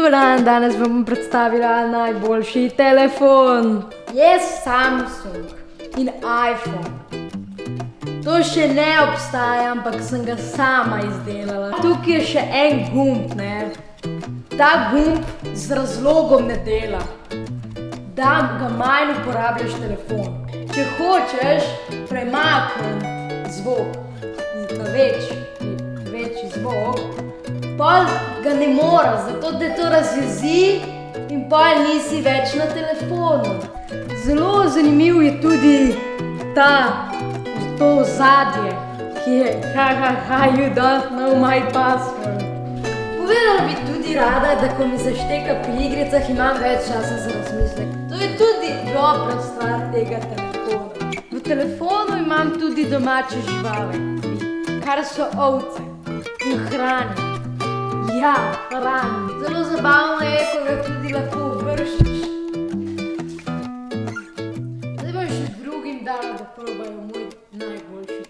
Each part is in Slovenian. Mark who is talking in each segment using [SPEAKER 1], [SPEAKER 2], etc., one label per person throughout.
[SPEAKER 1] Dober dan, danes vam predstavila najboljši telefon. Je Samsung in iPhone. To še ne obstaja, ampak sem ga sama izdelala. Tukaj je še en gumb, ne. Ta gumb z razlogom ne dela, da ga manj uporabljaš telefon. Če hočeš premakniti zvok na večji zvok, pol ga ne mora, zato da to razjezi in pol nisi več na telefonu. Zelo zanimiv je tudi to ozadje, ki je you don't know my password. Povedala bi tudi rada, da ko mi zašteka pri igricah, imam več časa za razmislek. To je tudi dobra stvar tega telefona. V telefonu imam tudi domače živali, kar so ovce in hrane. Ja, hrane. Zelo zabavno je, ko ga tudi lahko vršiš. Zdaj bom še drugim dala, da probajo moj najboljši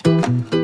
[SPEAKER 1] telefon.